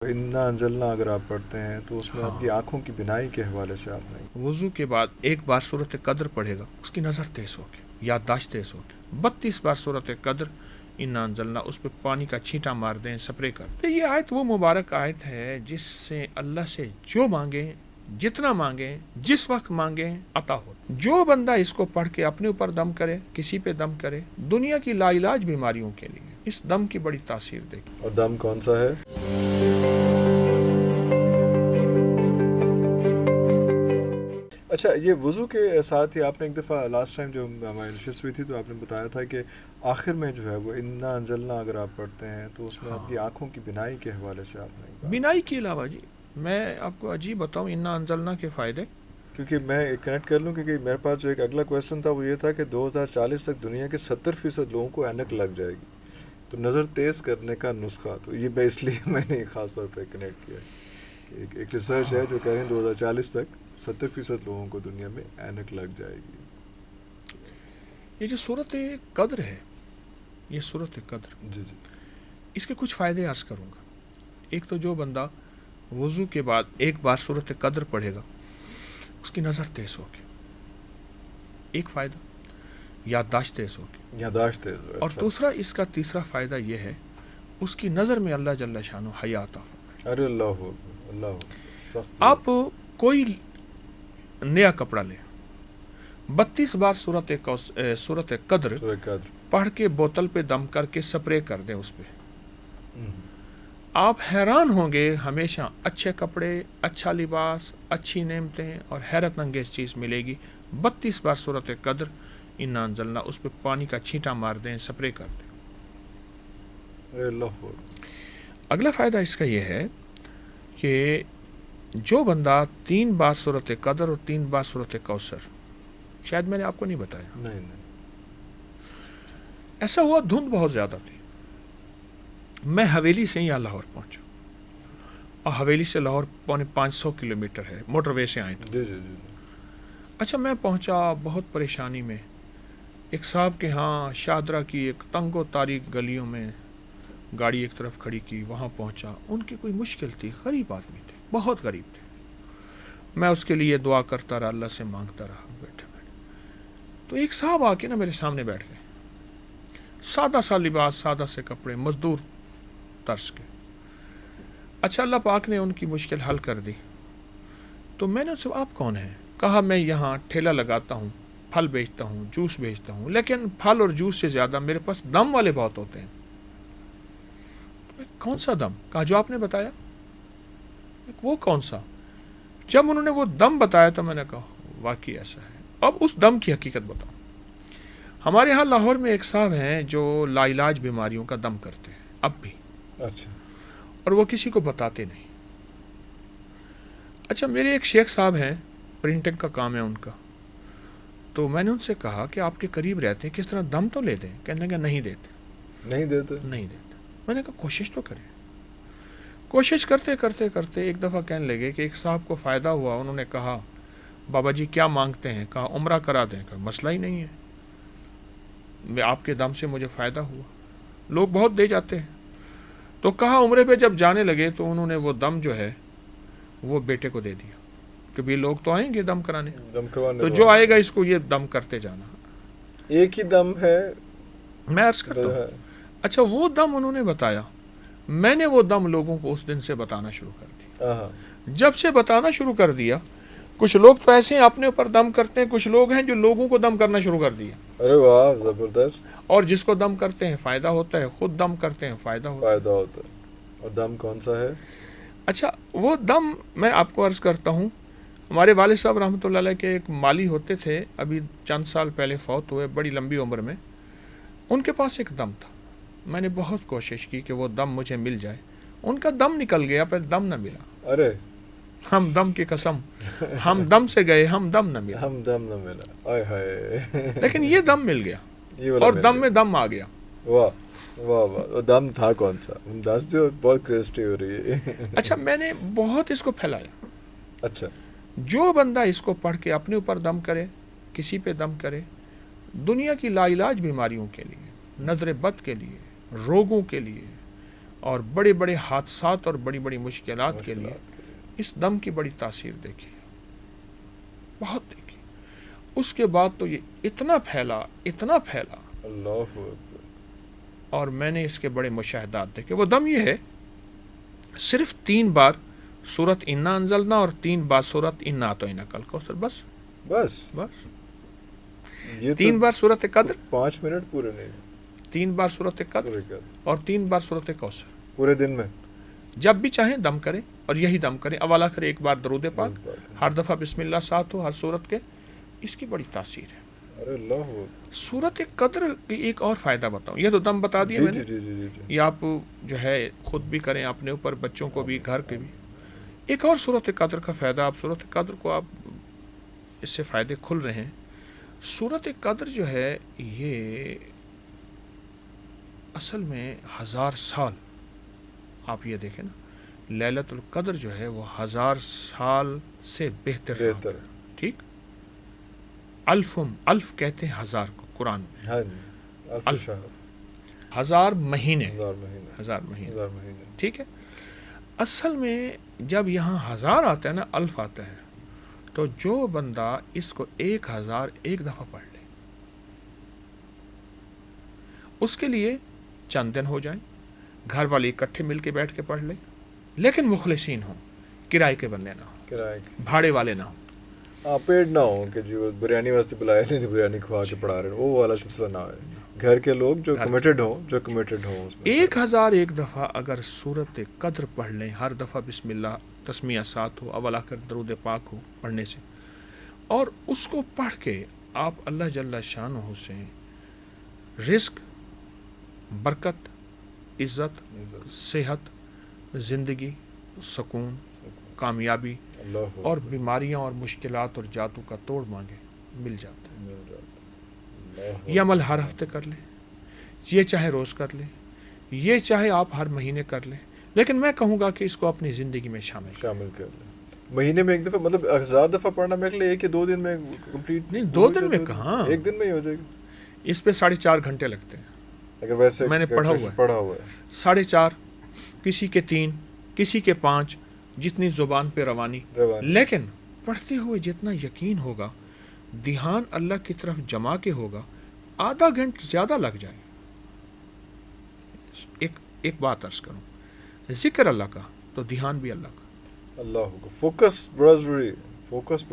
انا انزلنا اگر آپ پڑھتے ہیں تو اس میں آپ کی آنکھوں کی بینائی کے حوالے سے آپ نے وضو کے بعد ایک بار صورت قدر پڑھے گا، اس کی نظر تیز ہوگی، یادداشت تیز ہوگی۔ 32 بار صورت قدر انا انزلنا، اس پہ پانی کا چھینٹا مار دیں، سپرے کر دیں۔ یہ آیت وہ مبارک آیت ہے جس سے اللہ سے جو مانگیں، جتنا مانگیں، جس وقت مانگیں، عطا ہو۔ جو بندہ اس کو پڑھ کے اپنے اوپر دم کرے، کسی پہ دم کرے، دنیا کی لا علاج بیماریوں کے لیے اس دم کی بڑی تاثیر دے گی۔ اور دم کون سا ہے؟ اچھا، یہ وضو کے ساتھ ہی آپ نے ایک دفعہ لاسٹ ٹائم جو ہماری نشست ہوئی تھی تو آپ نے بتایا تھا کہ آخر میں جو ہے وہ انا انزلنا اگر آپ پڑھتے ہیں تو اس میں آپ کی آنکھوں کی بینائی کے حوالے سے آپ نے بینائی کے علاوہ جی میں آپ کو عجیب بتاؤں، انا انزلنا کے فائدے، کیونکہ میں کنیکٹ کر لوں، کیونکہ میرے پاس جو ایک اگلا کویشچن تھا وہ یہ تھا کہ 2040 تک دنیا کے 70% لوگوں کو اینک لگ جائے گی، تو نظر تیز کرنے کا نسخہ، تو یہ میں اس لیے میں نے خاص طور پہ کنیکٹ کیا کہ ایک ریسرچ ہے جو کہہ رہے ہیں 2040 تک 70% لوگوں کو دنیا میں اینک لگ جائے گی۔ یہ جو صورت قدر ہے، یہ صورت قدر، جی جی، اس کے کچھ فائدے عرض کروں گا۔ ایک تو جو بندہ وضو کے بعد ایک بار صورت قدر پڑھے گا، اس کی نظر تیز ہوگی، ایک فائدہ، یادداشت تیز ہوگی، یادداشت تیز ہو۔ اور دوسرا اس کا تیسرا فائدہ یہ ہے، اس کی نظر میں اللہ جل شانہ حیا عطا فرمائے۔ ارے اللہ اللہ سخت۔ آپ کوئی نیا کپڑا لیں، 32 بار صورت قدر پڑھ کے بوتل پہ دم کر کے سپرے کر دیں اس پہ، آپ حیران ہوں گے، ہمیشہ اچھے کپڑے، اچھا لباس، اچھی نعمتیں اور حیرت انگیز چیز ملے گی۔ 32 بار صورت قدر انا انزلنا، اس پہ پانی کا چھینٹا مار دیں، سپرے کر دیں۔ اگلا فائدہ اس کا یہ ہے کہ جو بندہ 3 بار صورت قدر اور 3 بار صورت کوثر، شاید میں نے آپ کو نہیں بتایا، نہیں، ایسا ہوا دھند بہت زیادہ تھی، میں حویلی سے یہاں لاہور پہنچا، اور حویلی سے لاہور 500 کلومیٹر ہے، موٹر وے سے آئے تھے۔ جی جی جی۔ اچھا، میں پہنچا بہت پریشانی میں، ایک صاحب کے ہاں شاہدرہ کی ایک تنگ و تاریک گلیوں میں گاڑی ایک طرف کھڑی کی، وہاں پہنچا، ان کی کوئی مشکل تھی، غریب آدمی تھے، بہت غریب تھے، میں اس کے لیے دعا کرتا رہا، اللہ سے مانگتا رہا، بیٹھے تو ایک صاحب آ کے نا میرے سامنے بیٹھ گئے، سادہ سا لباس، سادہ سے کپڑے، مزدور طرز کے۔ اچھا، اللہ پاک نے ان کی مشکل حل کر دی، تو میں نے ان سے آپ کون ہیں؟ کہا میں یہاں ٹھیلا لگاتا ہوں، پھل بیچتا ہوں، جوس بیچتا ہوں، لیکن پھل اور جوس سے زیادہ میرے پاس دم والے بہت ہوتے ہیں۔ کون سا دم؟ کہا جو آپ نے بتایا۔ وہ کون سا؟ جب انہوں نے وہ دم بتایا تو میں نے کہا واقعی ایسا ہے۔ اب اس دم کی حقیقت بتاؤں، ہمارے ہاں لاہور میں ایک صاحب ہیں جو لا علاج بیماریوں کا دم کرتے ہیں اب بھی، اچھا، اور وہ کسی کو بتاتے نہیں۔ اچھا، میرے ایک شیخ صاحب ہیں، پرنٹنگ کا کام ہے ان کا، تو میں نے ان سے کہا کہ آپ کے قریب رہتے ہیں، کس طرح دم تو لے دیں؟ کہنے لگا نہیں دیتے۔ میں نے کہا کوشش تو کریں۔ کوشش کرتے کرتے کرتے ایک دفعہ کہنے لگے کہ ایک صاحب کو فائدہ ہوا، انہوں نے کہا بابا جی کیا مانگتے ہیں؟ کہا عمرہ کرا دیں۔ کہا مسئلہ ہی نہیں ہے، آپ کے دم سے مجھے فائدہ ہوا، لوگ بہت دے جاتے ہیں۔ تو کہا عمرے پہ جب جانے لگے تو انہوں نے وہ دم جو ہے وہ بیٹے کو دے دیا کہ بھی لوگ تو آئیں گے دم کرانے، تو جو آئے گا اس کو یہ دم کرتے جانا۔ ایک ہی دم ہے، میں عرض کرتا ہوں۔ اچھا، وہ دم انہوں نے بتایا، میں نے وہ دم لوگوں کو اس دن سے بتانا شروع کر دیا۔ جب سے بتانا شروع کر دیا، کچھ لوگ تو ایسے ہیں اپنے اوپر دم کرتے ہیں، کچھ لوگ ہیں جو لوگوں کو دم کرنا شروع کر دیا۔ ارے واہ، زبردست۔ اور جس کو دم کرتے ہیں فائدہ ہوتا ہے، خود دم کرتے ہیں فائدہ ہوتا ہے۔ اور دم کون سا ہے؟ اچھا، وہ دم میں آپ کو عرض کرتا ہوں، ہمارے والد صاحب رحمۃ اللہ علیہ کے ایک مالی ہوتے تھے، ابھی چند سال پہلے فوت ہوئے، بڑی لمبی عمر میں۔ ان کے پاس ایک دم تھا، میں نے بہت کوشش کی کہ وہ دم مجھے مل جائے، ان کا دم نکل گیا، پھر دم نہ ملا۔ ارے ہم دم کی قسم، ہم دم سے گئے، ہم دم نہ ملا، آئے ہائے، لیکن یہ دم مل گیا، اور دم میں دم آ گیا۔ واہ واہ واہ، دم تھا کون سا؟ دس جو بہت کریسٹی ہو رہی ہے۔ اچھا، میں نے بہت اس کو پھیلایا۔ اچھا، جو بندہ اس کو پڑھ کے اپنے اوپر دم کرے، کسی پہ دم کرے، دنیا کی لا علاج بیماریوں کے لیے، نظر بد کے لیے، روگوں کے لیے، اور بڑے بڑے حادثات اور بڑی بڑی مشکلات کے لیے اس دم کی بڑی تاثیر دیکھی، بہت دیکھی۔ اس کے بعد تو یہ اتنا پھیلا اللہ اکبر۔ اور میں نے اس کے بڑے مشاہدات دیکھے۔ وہ دم یہ ہے، صرف 3 بار سورت انا انزلنا اور 3 بار سورت انا اعطیناک الکوثر، بس یہ 3 بار سورت قدر، 5 منٹ پورے نہیں، 3 بار سورت قدر اور 3 بار سورت کوثر، پورے دن میں جب بھی چاہیں دم کریں اور یہی دم کریں۔ اول آخر ایک بار درود پاک، ہر دفعہ بسم اللہ ساتھ ہو ہر سورت کے، اس کی بڑی تاثیر ہے۔ ارے اللہ سورت قدر کی ایک اور فائدہ بتاؤں، یہ تو دم بتا دیا میں نے، یہ آپ جو ہے خود بھی کریں، اپنے اوپر، بچوں کو بھی، گھر کے بھی۔ ایک اور سورت قدر کا فائدہ، آپ سورت قدر کو آپ اس سے فائدے کھل رہے ہیں۔ سورت قدر جو ہے یہ اصل میں 1000 سال، آپ یہ دیکھیں نا، لیلۃ القدر جو ہے وہ 1000 سال سے بہتر ہے، ٹھیک؟ الف کہتے ہیں 1000 کو قرآن میں، الف 1000 مہینے، 1000 مہینے، ٹھیک ہے؟ اصل میں جب یہاں 1000 آتا ہے نا، الف آتا ہے، تو جو بندہ اس کو 1000 ایک دفعہ پڑھ لے، اس کے لیے چند دن ہو جائیں، گھر والے اکٹھے مل کے بیٹھ کے پڑھ لیں، لیکن مخلصین ہوں، کرائے کے بندے نہ ہوں، بھاڑے والے نہ ہوں، پیڑ نہ ہو کہ جی وہ بریانی واسطے بلایا نہیں، بریانی کھوا کے پڑھا رہے ہیں، وہ والا سلسلہ نہ ہو، گھر کے لوگ جو کمیٹڈ ہوں اس میں 1000 ایک دفعہ اگر سورت قدر پڑھ لیں، ہر دفعہ بسم اللہ تسمیہ ساتھ ہو، اول آخر درود پاک ہو پڑھنے سے، اور اس کو پڑھ کے آپ اللہ جل شانہ سے رزق، برکت، عزت، صحت، زندگی، سکون، کامیابی اور بیماریاں اور مشکلات اور جاتوں کا توڑ مانگے، مل جاتا ہے۔ یہ عمل ہر ہفتے کر لیں، یہ چاہے روز کر لیں، یہ چاہے آپ ہر مہینے کر لیں، لیکن میں کہوں گا کہ اس کو اپنی زندگی میں شامل کر لیں۔ مہینے میں ایک دفعہ، مطلب 1000 دفعہ پڑھنا میرے لیے کہ 2 دن میں کمپلیٹ؟ نہیں، 2 دن میں کہاں، ایک دن میں ہی ہو جائے گی۔ اس پہ 4.5 گھنٹے لگتے ہیں، اگر ویسے میں نے پڑھا ہوا ہے 4.5، کسی کے 3، کسی کے 5، جتنی زبان پہ روانی، لیکن پڑھتے ہوئے جتنا یقین ہوگا، دھیان اللہ کی طرف جما کے ہوگا، آدھا گھنٹہ زیادہ لگ جائے۔ ایک بات عرض کروں، ذکر اللہ کا تو دھیان بھی اللہ کا، اللہ کو فوکس بڑا ضروری، فوکس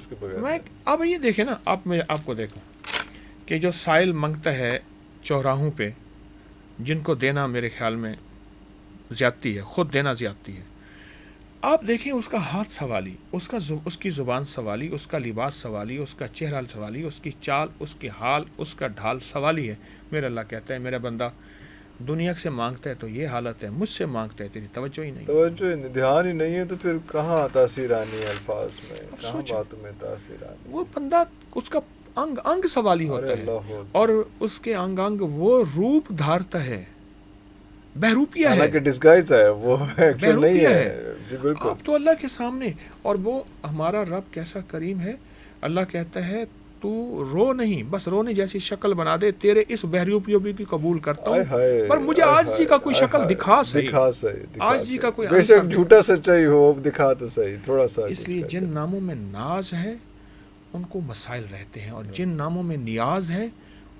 کے بغیر میں اب یہ دیکھیں نا، آپ کو دیکھو کہ جو سائل منگتا ہے چوراہوں پہ، جن کو دینا میرے خیال میں زیادتی ہے، خود دینا زیادتی ہے، آپ دیکھیں اس کا ہاتھ سوالی، اس کی زبان سوالی، اس کا لباس سوالی، اس کا چہرہ سوالی، اس کی چال، اس کی حال، اس کا ڈھال سوالی ہے۔ میرا اللہ کہتا ہے میرا بندہ دنیا سے مانگتا ہے تو یہ حالت ہے، مجھ سے مانگتا ہے تیری توجہ ہی نہیں، دھیان ہی نہیں ہے، تو پھر کہاں تاثیر آنی ہے الفاظ میں، کہاں باتوں میں تاثیر آنی؟ وہ بندہ اس کا انگ سوالی ہوتا ہے، اور اس کے انگ وہ روپ دھارتا ہے، بہروپیہ ہے، حالانکہ ڈسگائز ہے، وہ ایکچوئل نہیں ہے، جی بالکل۔ اب تو اللہ کے سامنے، اور وہ ہمارا رب کیسا کریم ہے، اللہ کہتا ہے تو رو نہیں، بس رونے جیسی شکل بنا دے، تیرے اس بہروپیوں کی قبول کرتا ہوں، پر مجھے عاجزی کا کوئی شکل دکھا صحیح، عاجزی کا کوئی بے شک جھوٹا سچائی ہو، دکھا تو صحیح تھوڑا سا۔ اس لیے جن ناموں میں ناز ہے ان کو مسائل رہتے ہیں، اور جن ناموں میں نیاز ہے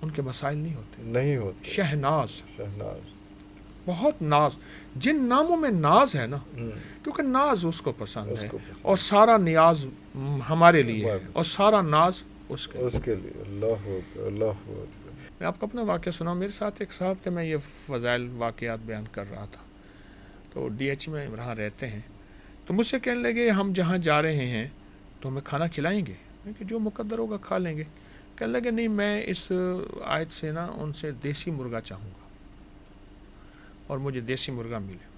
ان کے مسائل نہیں ہوتے۔ شہناز، بہت ناز، جن ناموں میں ناز ہے نا، کیونکہ ناز اس کو پسند ہے، اور سارا نیاز ہمارے لیے ہے، اور سارا ناز اس کے لیے۔ اللہ میں آپ کو اپنا واقعہ سناؤں، میرے ساتھ ایک صاحب تھے، میں یہ فضائل واقعات بیان کر رہا تھا، تو ڈی ایچ میں وہاں رہتے ہیں، تو مجھ سے کہنے لگے ہم جہاں جا رہے ہیں تو ہمیں کھانا کھلائیں گے؟ میں کہ جو مقدر ہوگا کھا لیں گے۔ کہنے لگے نہیں، میں اس آیت سے نا ان سے دیسی مرغا چاہوں گا، اور مجھے دیسی مرغا ملے۔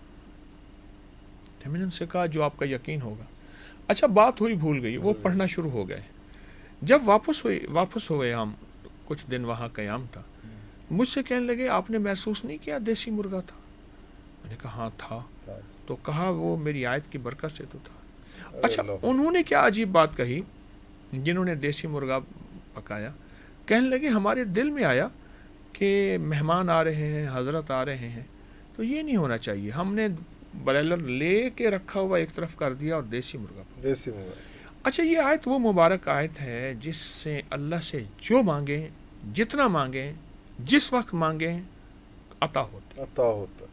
میں نے ان سے کہا جو آپ کا یقین ہوگا۔ اچھا، بات ہوئی بھول گئی، وہ پڑھنا شروع ہو گئے۔ جب واپس ہوئے ہم، کچھ دن وہاں قیام تھا، مجھ سے کہنے لگے آپ نے محسوس نہیں کیا دیسی مرغا تھا؟ میں نے کہا ہاں تھا، تو کہا وہ میری آیت کی برکت سے تو تھا۔ اچھا، انہوں نے کیا عجیب بات کہی، جنہوں نے دیسی مرغا پکایا، کہنے لگے ہمارے دل میں آیا کہ مہمان آ رہے ہیں، حضرت آ رہے ہیں، تو یہ نہیں ہونا چاہیے. ہم نے برائلر لے کے رکھا ہوا ایک طرف کر دیا اور دیسی مرغا. دیسی مرغا. اچھا یہ آیت وہ مبارک آیت ہے جس سے اللہ سے جو مانگیں، جتنا مانگیں، جس وقت مانگیں، عطا ہوتا.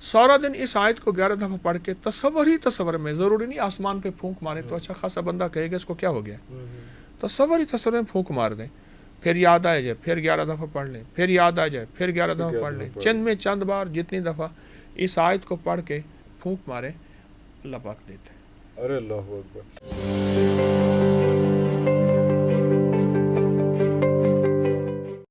سارا دن اس آیت کو 11 دفعہ پڑھ کے تصور میں، ضروری نہیں آسمان پہ پھونک مارے تو اچھا خاصا بندہ کہے گا اس کو کیا ہو گیا. تصور میں پھونک مار دیں، پھر یاد آ جائے، پھر 11 دفعہ پڑھ لیں، پھر یاد آ جائے، پھر 11 دفعہ پڑھ لیں. چند بار جتنی دفعہ اس آیت کو پڑھ کے پھونک مارے، اللہ پاک دیتے ہیں. ارے اللہ اکبر.